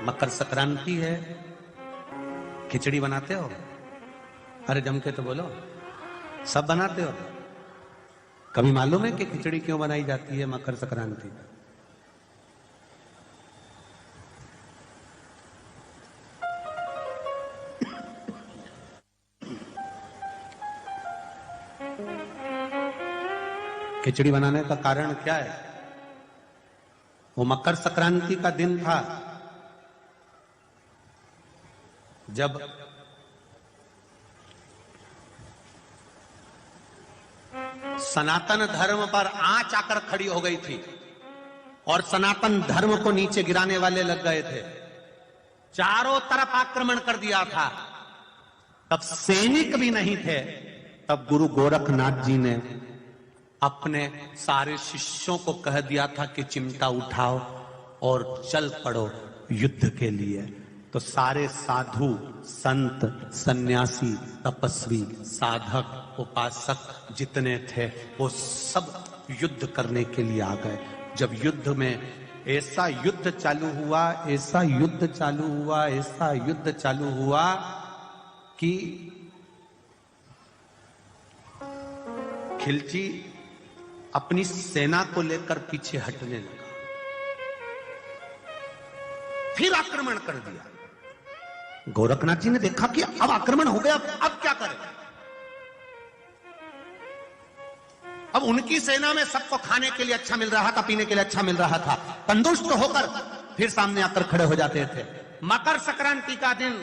मकर संक्रांति है, खिचड़ी बनाते हो? अरे जम के तो बोलो, सब बनाते हो? कभी मालूम है कि खिचड़ी क्यों बनाई जाती है मकर संक्रांति में? खिचड़ी बनाने का कारण क्या है? वो मकर संक्रांति का दिन था जब सनातन धर्म पर आंच आकर खड़ी हो गई थी और सनातन धर्म को नीचे गिराने वाले लग गए थे। चारों तरफ आक्रमण कर दिया था। तब सैनिक भी नहीं थे। तब गुरु गोरखनाथ जी ने अपने सारे शिष्यों को कह दिया था कि चिमटा उठाओ और चल पड़ो युद्ध के लिए। तो सारे साधु, संत, सन्यासी, तपस्वी, साधक, उपासक जितने थे वो सब युद्ध करने के लिए आ गए। जब युद्ध में ऐसा युद्ध चालू हुआ, ऐसा युद्ध चालू हुआ, ऐसा युद्ध चालू हुआ कि खिलची अपनी सेना को लेकर पीछे हटने लगा, फिर आक्रमण कर दिया। गोरखनाथ जी ने देखा कि अब आक्रमण हो गया, अब क्या करें? अब उनकी सेना में सबको खाने के लिए अच्छा मिल रहा था, पीने के लिए अच्छा मिल रहा था। तंदुरुस्त होकर फिर सामने आकर खड़े हो जाते थे। मकर संक्रांति का दिन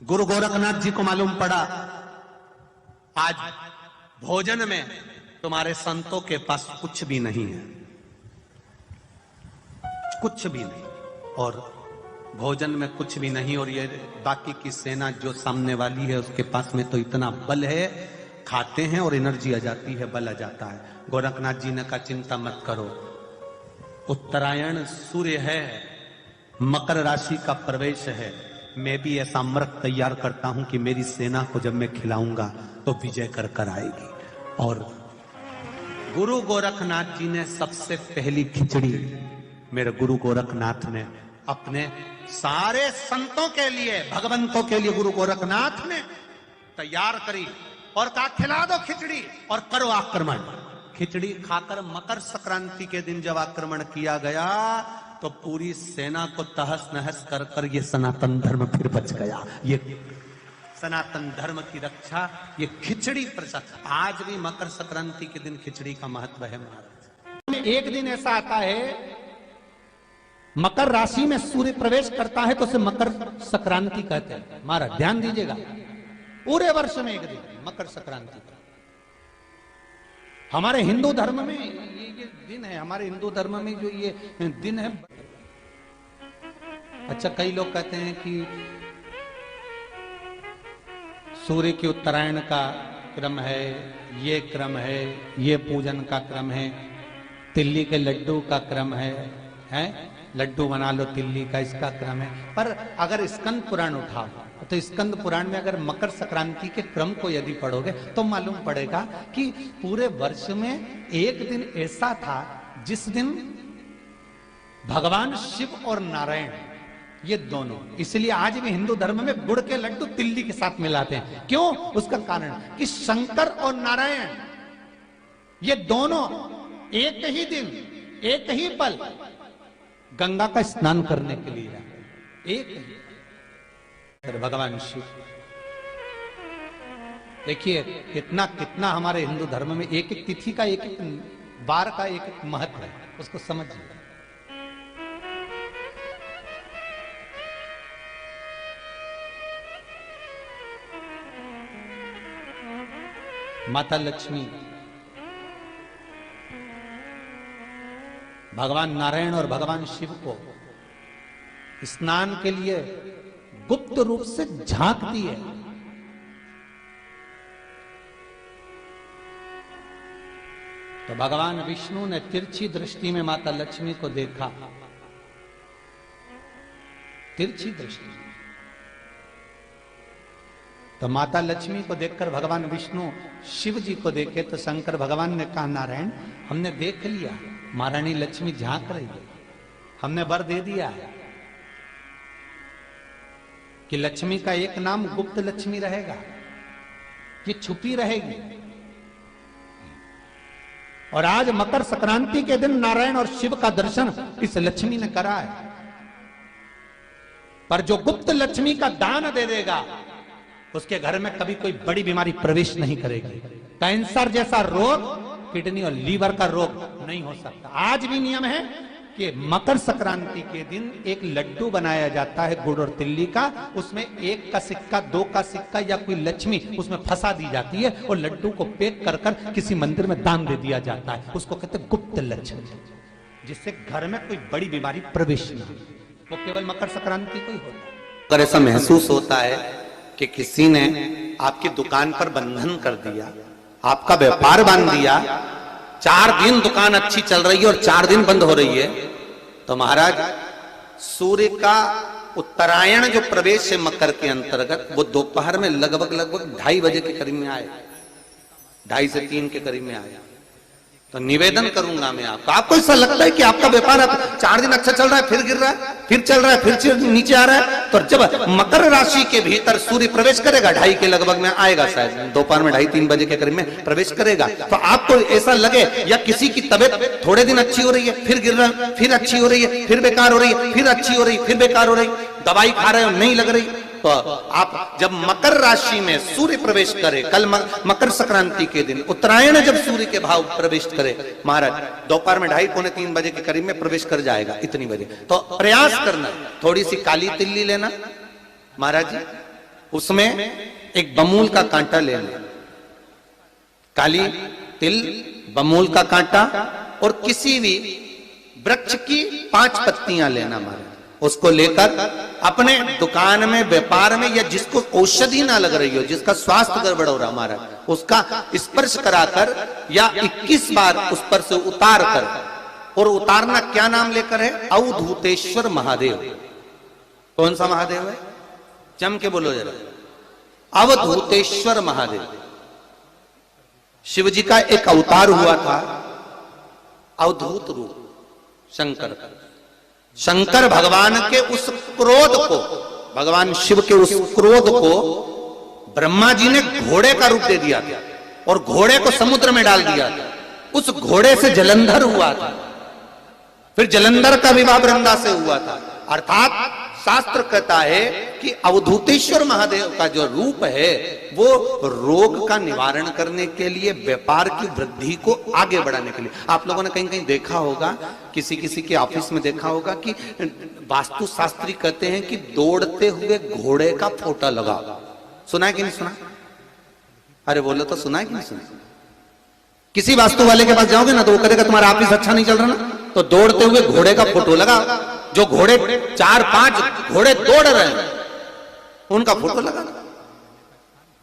गुरु गोरखनाथ जी को मालूम पड़ा आज भोजन में तुम्हारे संतों के पास कुछ भी नहीं है, कुछ भी नहीं, और भोजन में कुछ भी नहीं, और ये बाकी की सेना जो सामने वाली है उसके पास में तो इतना बल है, खाते हैं और एनर्जी आ जाती है, बल आ जाता है। गोरखनाथ जी ने कहा चिंता मत करो, उत्तरायण सूर्य है, मकर राशि का प्रवेश है, मैं भी ऐसा अमृत तैयार करता हूं कि मेरी सेना को जब मैं खिलाऊंगा तो विजय कर कर आएगी। और गुरु गोरखनाथ जी ने सबसे पहली खिचड़ी मेरे गुरु गोरखनाथ ने अपने सारे संतों के लिए, भगवंतों के लिए गुरु गोरखनाथ ने तैयार करी और कहा खिला दो खिचड़ी और करो आक्रमण। खिचड़ी खाकर मकर संक्रांति के दिन जब आक्रमण किया गया तो पूरी सेना को तहस नहस कर कर ये सनातन धर्म फिर बच गया। ये सनातन धर्म की रक्षा ये खिचड़ी प्रसाद। आज भी मकर संक्रांति के दिन खिचड़ी का महत्व है महाराज। एक दिन ऐसा आता है मकर राशि में सूर्य प्रवेश करता है तो उसे मकर संक्रांति कहते हैं। महाराज ध्यान दीजिएगा, पूरे वर्ष में एक दिन मकर संक्रांति का। हमारे हिंदू धर्म में ये दिन है, हमारे हिंदू धर्म में जो ये दिन है। अच्छा, कई लोग कहते हैं कि सूर्य की उत्तरायण का क्रम है, ये क्रम है, ये पूजन का क्रम है, तिल्ली के लड्डू का क्रम है, लड्डू बना लो तिल्ली का, इसका क्रम है। पर अगर स्कंद पुराण उठाओ तो स्कंद पुराण में अगर मकर संक्रांति के क्रम को यदि पढ़ोगे तो मालूम पड़ेगा कि पूरे वर्ष में एक दिन ऐसा था जिस दिन भगवान शिव और नारायण ये दोनों, इसलिए आज भी हिंदू धर्म में गुड़ के लड्डू तिल्ली के साथ मिलाते हैं। क्यों? उसका कारण कि शंकर और नारायण ये दोनों एक ही दिन, एक ही पल गंगा का स्नान करने के लिए आए। एक ही भगवान शिव। देखिए कितना कितना हमारे हिंदू धर्म में एक एक तिथि का, एक एक बार का एक एक महत्व है, उसको समझिए। माता लक्ष्मी, भगवान नारायण और भगवान शिव को स्नान के लिए गुप्त रूप से झांकती है। तो भगवान विष्णु ने तिरछी दृष्टि में माता लक्ष्मी को देखा, तिरछी दृष्टि। तो माता लक्ष्मी को देखकर भगवान विष्णु शिव जी को देखे तो शंकर भगवान ने कहा नारायण हमने देख लिया, महारानी लक्ष्मी झांक रही है, हमने वर दे दिया है, कि लक्ष्मी का एक नाम गुप्त लक्ष्मी रहेगा, ये छुपी रहेगी। और आज मकर संक्रांति के दिन नारायण और शिव का दर्शन इस लक्ष्मी ने करा है। पर जो गुप्त लक्ष्मी का दान दे देगा उसके घर में कभी कोई बड़ी बीमारी प्रवेश नहीं करेगी। कैंसर जैसा रोग, किडनी और लीवर का रोग नहीं हो सकता। आज भी नियम है कि मकर संक्रांति के दिन एक लड्डू बनाया जाता है गुड़ और तिल्ली का, उसमें 1 का सिक्का, 2 का सिक्का या कोई लक्ष्मी उसमें फंसा दी जाती है और लड्डू को पैक कर कर किसी मंदिर में दान दे दिया जाता है। उसको कहते हैं गुप्त लक्ष्मी, जिससे घर में कोई बड़ी बीमारी प्रवेश न हो। वो केवल मकर संक्रांति को ही होता है। अगर ऐसा महसूस होता है कि किसी ने आपकी दुकान पर बंधन कर दिया, आपका व्यापार बांध दिया, 4 दिन दुकान अच्छी चल रही है और 4 दिन बंद हो रही है, तो महाराज सूर्य का उत्तरायण जो प्रवेश है मकर के अंतर्गत, वो दोपहर में लगभग 2:30 बजे के करीब में आए, 2:30 से 3 के करीब में आया। तो निवेदन करूंगा मैं आपको ऐसा लगता है कि आपका व्यापार 4 दिन अच्छा चल रहा है, फिर गिर रहा है, फिर चल रहा है, फिर नीचे आ रहा है, तो जब मकर राशि के भीतर सूर्य प्रवेश करेगा 2:30 के लगभग में आएगा, शायद दोपहर में 2:30-3 बजे के करीब में प्रवेश करेगा, तो आपको ऐसा लगे या किसी की तबियत थोड़े दिन अच्छी हो रही है, फिर गिर रहा है, फिर अच्छी हो रही है, फिर बेकार हो रही है, फिर अच्छी हो रही है, फिर बेकार हो रही, दवाई खा रहे हो नहीं लग रही, तो आप जब मकर राशि में सूर्य प्रवेश करे, कल मकर संक्रांति के दिन उत्तरायण जब सूर्य के भाव प्रवेश करे महाराज, दोपहर में 2:30-3 बजे के करीब में प्रवेश कर जाएगा, इतनी बजे, तो प्रयास करना थोड़ी सी काली तिल्ली लेना महाराज जी, उसमें एक बमूल का कांटा ले लेना, काली तिल, बमूल का कांटा और किसी भी वृक्ष की 5 पत्तियां लेना महाराज, उसको लेकर अपने दुकान में, व्यापार में, या जिसको औषधि ना लग रही हो, जिसका स्वास्थ्य गड़बड़ हो रहा हमारा, उसका स्पर्श कराकर या 21 बार उस पर से उतार कर, और उतारना क्या नाम लेकर है? अवधूतेश्वर महादेव। कौन सा महादेव है? जम के बोलो जरा, अवधूतेश्वर महादेव। शिव जी का एक अवतार हुआ था, अवधूत रूप शंकर का। शंकर भगवान के उस क्रोध को, भगवान शिव के उस क्रोध को ब्रह्मा जी ने घोड़े का रूप दे दिया था और घोड़े को समुद्र में डाल दिया था। उस घोड़े से जलंधर हुआ था, फिर जलंधर का विवाह वृंदा से हुआ था। अर्थात शास्त्र कहता है कि अवधूतेश्वर महादेव का जो रूप है वो रोग का निवारण करने के लिए, व्यापार की वृद्धि को आगे बढ़ाने के लिए। आप लोगों ने कहीं कहीं देखा होगा, किसी किसी के ऑफिस में देखा होगा कि वास्तु शास्त्री कहते हैं कि दौड़ते हुए घोड़े का फोटो लगाओ। सुना है कि नहीं सुना? अरे बोलो तो, सुना है कि नहीं सुना? किसी वास्तु वाले के पास जाओगे ना तो वो कहेगा तुम्हारा ऑफिस अच्छा नहीं चल रहा ना, तो दौड़ते हुए घोड़े का फोटो लगाओ। जो घोड़े 4-5 घोड़े दौड़ रहे हैं उनका फोटो लगा।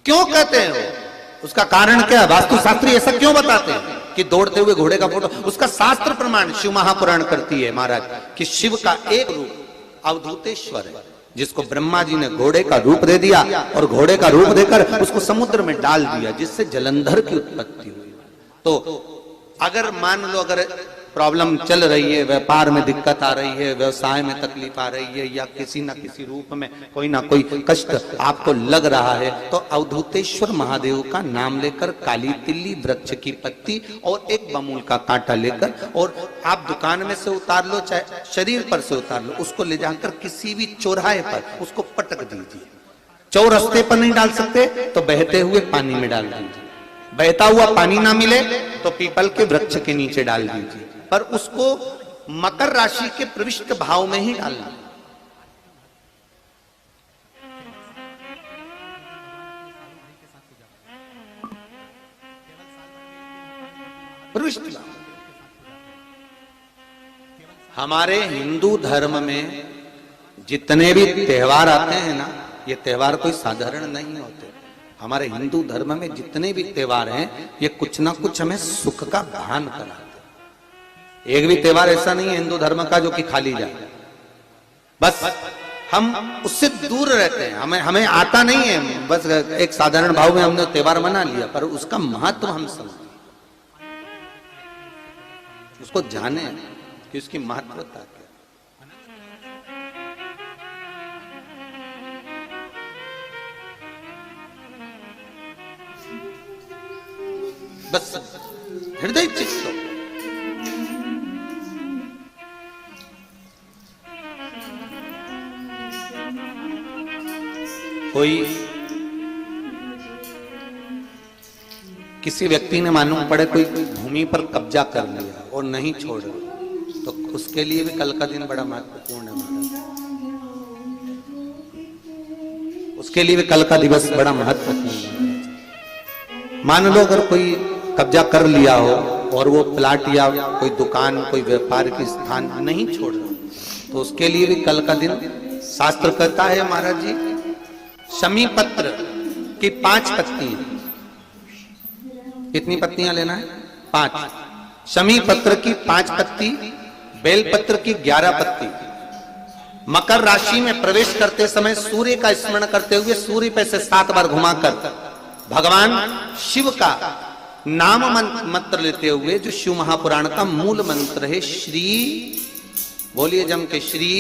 क्यों कहते हैं वो? उसका कारण क्या है? वास्तुशास्त्री ऐसा क्यों बताते हैं कि दौड़ते हुए घोड़े का फोटो? उसका शास्त्र प्रमाण शिव महापुराण करती है महाराज कि शिव का एक रूप अवधूतेश्वर है, जिसको ब्रह्मा जी ने घोड़े का रूप दे दिया और घोड़े का रूप देकर उसको समुद्र में डाल दिया, जिससे जलंधर की उत्पत्ति हुई। तो अगर मान लो, अगर प्रॉब्लम चल रही है, व्यापार में दिक्कत आ रही है, व्यवसाय में तकलीफ आ रही है, या किसी ना किसी रूप में कोई ना कोई कष्ट आपको लग रहा है, तो अवधूतेश्वर महादेव का नाम लेकर काली तिल्ली, वृक्ष की पत्ती और एक बमूल का कांटा लेकर, और आप दुकान में से उतार लो, चाहे शरीर पर से उतार लो, उसको ले जाकर किसी भी चौराहे पर उसको पटक दीजिए। चौरस्ते पर नहीं डाल सकते तो बहते हुए पानी में डाल दीजिए। बहता हुआ पानी ना मिले तो पीपल के वृक्ष के नीचे डाल दीजिए, पर उसको मकर राशि के प्रविष्ट भाव में ही डालना। प्रविष्ट भाव। हमारे हिंदू धर्म में जितने भी त्योहार आते हैं ना, ये त्योहार कोई साधारण नहीं होते। हमारे हिंदू धर्म में जितने भी त्योहार हैं, ये कुछ ना कुछ हमें सुख का भान कराते। एक भी त्योहार ऐसा नहीं है हिंदू धर्म का जो कि खाली जाए। बस हम उससे दूर रहते हैं, हमें आता नहीं है। बस एक साधारण भाव में हमने त्योहार मना लिया, पर उसका महत्व हम समझें, उसको जाने कि उसकी महत्वता क्या। बस हृदय चित्त हो। कोई किसी व्यक्ति ने मालूम पड़े कोई भूमि पर कब्जा कर लिया और नहीं छोड़ रहा, तो उसके लिए भी कल का दिन बड़ा महत्वपूर्ण है महाराज। उसके लिए भी कल का दिवस बड़ा महत्वपूर्ण है। मान लो अगर कोई कब्जा कर लिया हो और वो प्लाट या कोई दुकान कोई व्यापार की स्थान नहीं छोड़ रहा, तो उसके लिए भी कल का दिन शास्त्र कहता है महाराज जी, शमी पत्र की 5 पत्तियां, कितनी पत्तियां लेना है? 5। शमी पत्र की 5 पत्ती, बेल पत्र की 11 पत्ती। मकर राशि में प्रवेश करते समय सूर्य का स्मरण करते हुए सूर्य पे से 7 बार घुमाकर भगवान शिव का नाम मंत्र लेते हुए, जो शिव महापुराण का मूल मंत्र है, श्री, बोलिए जम के, श्री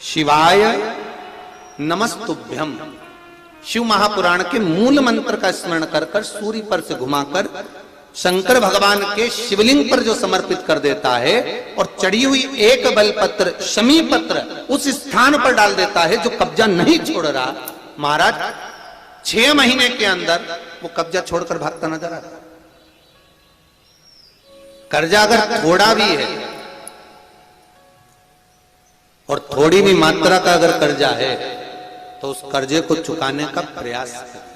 शिवाय नमस्तुभ्यम। शिव महापुराण के मूल मंत्र का स्मरण कर कर सूर्य पर से घुमाकर शंकर भगवान के शिवलिंग पर जो समर्पित कर देता है और चढ़ी हुई एक बेलपत्र शमी पत्र उस स्थान पर डाल देता है जो कब्जा नहीं छोड़ रहा, महाराज 6 महीने के अंदर वो कब्जा छोड़कर भागता नजर आता। कर्जा अगर थोड़ा भी है और थोड़ी भी मात्रा का अगर कर्जा है तो उस कर्जे को चुकाने का प्रयास करें,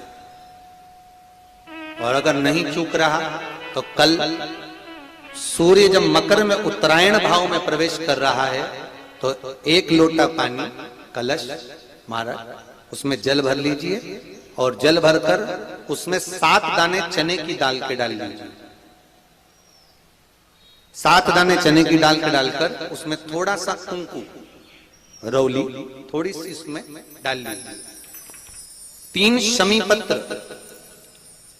और अगर नहीं चूक रहा तो कल सूर्य जब मकर में उत्तरायण भाव में प्रवेश कर रहा है तो 1 लोटा पानी कलश महाराज उसमें जल भर लीजिए और जल भरकर उसमें 7 दाने चने की दाल के डाल लीजिए। 7 दाने चने की दाल के डालकर उसमें थोड़ा सा कुंकू रौली थोड़ी सी इसमें डाल लीजिए। 3 शमी पत्र,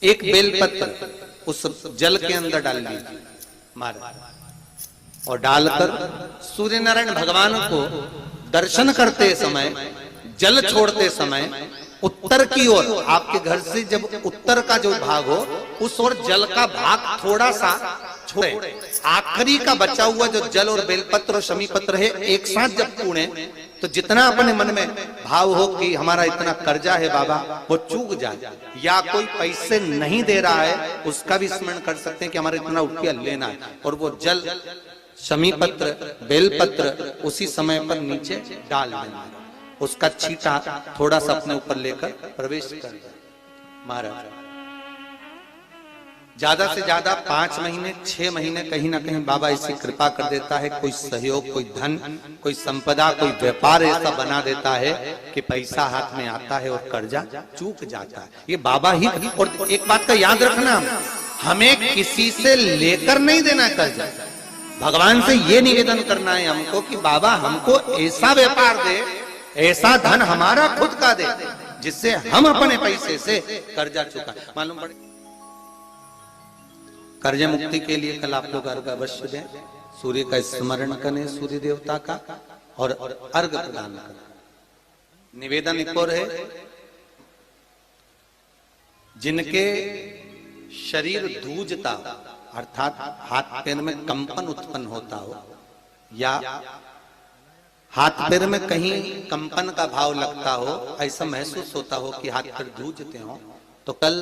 1 बेल पत्र उस जल के अंदर डाल लीजिए महाराज, और डालकर सूर्य नारायण भगवान को दर्शन करते समय, जल छोड़ते समय उत्तर की ओर, आपके घर से जब उत्तर का जो भाग हो उस ओर जल का भाग थोड़ा सा छोड़े। आखिरी का बचा हुआ जो जल और बेलपत्र और शमी पत्र है एक साथ जब पूणे तो जितना अपने मन में भाव हो कि हमारा इतना कर्जा है बाबा वो चूक जाए, या कोई पैसे नहीं दे रहा है उसका भी स्मरण कर सकते हैं कि हमारा इतना रुपया लेना है, और वो जल शमी पत्र बेलपत्र उसी समय पर नीचे डाल देना, उसका छींटा थोड़ा सा अपने ऊपर लेकर प्रवेश कर महाराज। ज्यादा से ज्यादा 5 महीने 6 महीने कहीं ना कहीं बाबा ऐसी कृपा कर देता है, कोई सहयोग, कोई धन, कोई संपदा, कोई व्यापार ऐसा बना देता है कि पैसा हाथ में आता है और कर्जा चूक जाता है। ये बाबा ही। और एक बात का याद रखना, हमें किसी से लेकर नहीं देना कर्जा, भगवान से ये निवेदन करना है हमको कि बाबा हमको ऐसा व्यापार दे, ऐसा धन हमारा खुद का दे जिससे हम अपने पैसे से कर्जा चुका। मालूम पड़े कर्ज मुक्ति के लिए कल आप लोग अर्घ अवश्य दें, सूर्य का स्मरण करें, सूर्य देवता का, और अर्घ प्रदान करें। निवेदन एक और है, जिनके शरीर धूजता अर्थात हाथ पैर में कंपन उत्पन्न होता हो, या हाथ पैर में कहीं कंपन का भाव लगता हो, ऐसा महसूस होता हो कि हाथ पैर धूजते हो, तो कल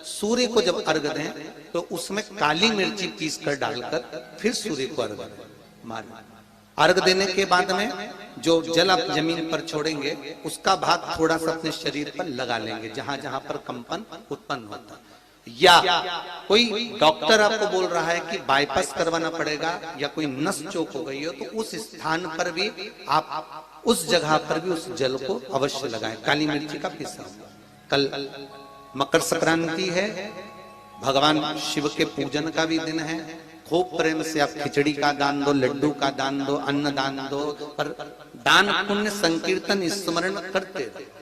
सूर्य को जब अर्घ दें तो उसमें काली मिर्ची पीस कर डालकर फिर सूर्य को अर्घ मारें। अर्घ देने के बाद में जो जल आप जमीन पर छोड़ेंगे उसका भाग थोड़ा सा अपने शरीर पर लगा लेंगे जहां जहां पर कंपन उत्पन्न होता। या कोई डॉक्टर आपको बोल रहा है कि बाईपास करवाना पड़ेगा या कोई नस चोक हो गई हो, तो उस स्थान पर भी आप उस जगह पर भी उस जल को अवश्य लगाएं, काली मिर्ची का पीसा। कल मकर संक्रांति है, भगवान शिव के पूजन का भी दिन है। खूब प्रेम से आप खिचड़ी का दान दो, लड्डू का दान दो, अन्न दान दो, पर दान पुण्य संकीर्तन स्मरण करते रहो।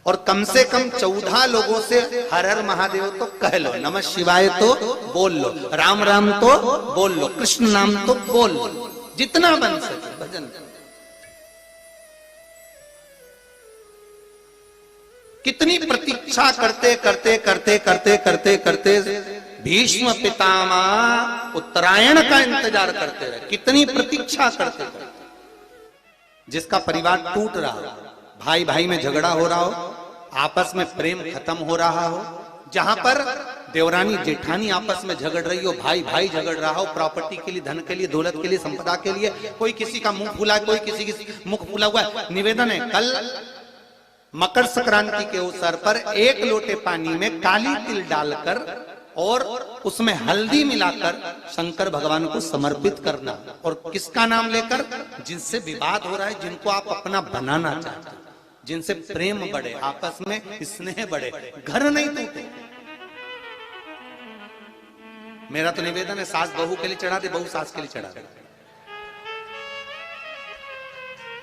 और कम से कम 14 लोगों से हर हर महादेव तो कह लो, नमः शिवाय तो बोल लो, राम राम तो बोल लो, कृष्ण नाम तो बोल लो, जितना बन सके भजन। कितनी प्रतीक्षा करते करते करते करते करते करते भीष्म पितामह उत्तरायण का इंतजार करते रहे, कितनी प्रतीक्षा करते थे। जिसका परिवार टूट रहा हो, भाई भाई में झगड़ा हो रहा हो, आपस में प्रेम खत्म हो रहा हो, जहां पर देवरानी जेठानी आपस में झगड़ रही हो, भाई भाई झगड़ रहा हो, प्रॉपर्टी के लिए, धन के लिए, दौलत के लिए, संपदा के लिए, कोई किसी का मुंह फूला है, कोई किसी की मुख फूला हुआ है। निवेदन है, कल मकर संक्रांति के अवसर पर 1 लोटे पानी में काली तिल डालकर और उसमें हल्दी मिलाकर शंकर भगवान को समर्पित करना, और किसका नाम लेकर? जिनसे विवाद हो रहा है, जिनको आप अपना बनाना चाहते हैं, जिनसे प्रेम बढ़े, आपस में स्नेह बढ़े, घर नहीं टूटे। मेरा तो निवेदन है, सास बहू के लिए चढ़ा दे, बहू सास के लिए चढ़ा दे,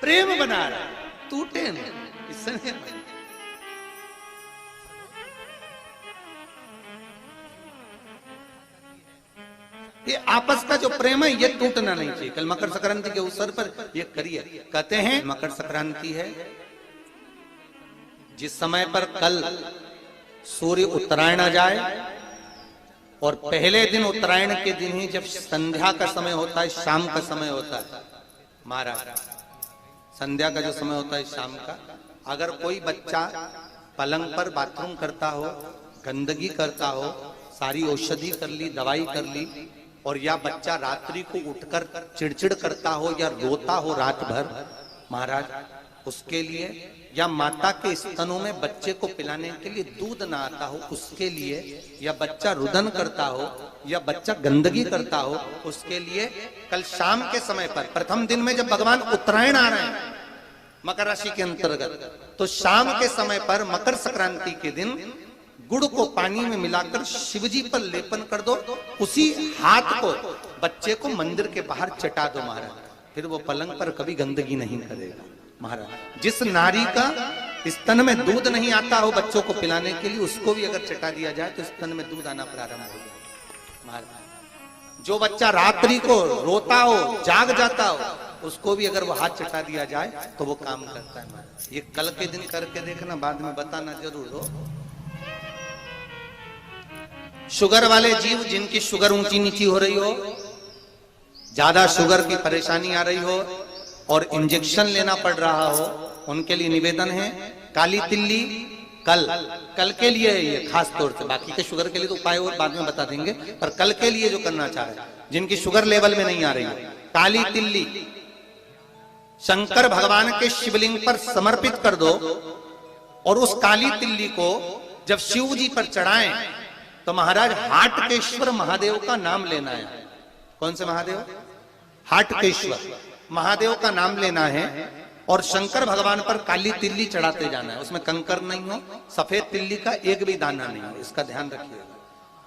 प्रेम बना रहा, टूटे नहीं, स्नेह बढ़े। ये आपस का जो प्रेम है ये टूटना नहीं चाहिए। कल मकर संक्रांति के अवसर पर ये करिए। कहते हैं मकर संक्रांति है जिस समय पर कल सूर्य उत्तरायण आ जाए, और पहले दिन उत्तरायण के दिन ही जब संध्या का समय होता है, शाम का समय होता है, महाराज संध्या का जो समय होता है शाम का, अगर कोई बच्चा पलंग पर बाथरूम करता हो, गंदगी करता हो, सारी औषधि कर ली, दवाई कर ली, और या बच्चा रात्रि को उठकर चिड़चिड़ करता हो या रोता हो रात भर, महाराज उसके लिए, या माता के स्तनों में बच्चे को पिलाने के लिए दूध ना आता हो उसके लिए, या बच्चा रुदन करता हो, या बच्चा गंदगी करता हो, उसके लिए कल शाम के समय पर, प्रथम दिन में जब भगवान उत्तरायण आ रहे हैं मकर राशि के अंतर्गत, तो शाम के समय पर मकर संक्रांति के दिन गुड़ को पानी में मिलाकर शिवजी पर लेपन कर दो, उसी हाथ को बच्चे को मंदिर के बाहर चटा दो महाराज, फिर वो पलंग पर कभी गंदगी नहीं करेगा महाराज। जिस नारी का स्तन में दूध नहीं आता हो बच्चों को पिलाने के लिए, उसको भी अगर चटा दिया जाए तो स्तन में दूध आना प्रारंभ हो जाए महाराज। जो बच्चा रात्रि को रोता हो, जाग जाता हो, उसको भी अगर वो हाथ चटा दिया जाए तो वो काम करता है महाराज। ये कल के दिन करके देखना, बाद में बताना जरूर हो। शुगर वाले जीव जिनकी शुगर ऊंची नीची हो रही हो, ज्यादा शुगर की परेशानी आ रही हो और इंजेक्शन लेना पड़ रहा हो, उनके लिए निवेदन है, काली तिल्ली कल के लिए है ये खास तौर से, बाकी के शुगर के लिए तो उपाय और बाद में बता देंगे, पर कल के लिए जो करना चाह रहे हैं, जिनकी शुगर लेवल में नहीं आ रही है, काली तिल्ली शंकर भगवान के शिवलिंग पर समर्पित कर दो, और उस काली तिल्ली को जब शिव जी पर चढ़ाएं तो महाराज हाटकेश्वर महादेव का नाम लेना है। कौन से महादेव? हाटकेश्वर महादेव का नाम लेना है, और शंकर भगवान पर काली तिल्ली चढ़ाते जाना है। उसमें कंकर नहीं हो, सफेद तिल्ली का एक भी दाना नहीं हो, इसका ध्यान रखिएगा।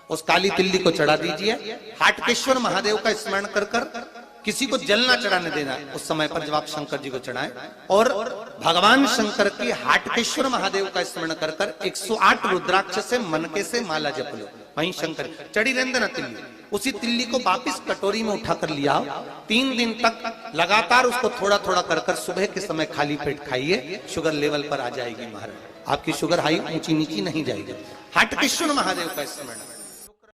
उस काली तिल्ली को चढ़ा दीजिए, हाटकेश्वर महादेव का स्मरण कर कर, किसी को जल ना चढ़ाने देना उस समय पर जब आप शंकर जी को चढ़ाएं, और भगवान शंकर की हाटकेश्वर महादेव का स्मरण कर कर 108 रुद्राक्ष से मनके से माला जप लो, वहीं शंकर चढ़ी रहने देना तिल्ली। उसी तिल्ली को वापिस कटोरी में उठाकर लिया, 3 दिन तक लगातार उसको थोड़ा थोड़ा कर कर सुबह के समय खाली पेट खाइए, शुगर लेवल पर आ जाएगी महाराज, आपकी शुगर हाई ऊंची नीची नहीं जाएगी। हाटकेश्वर महादेव का स्मरण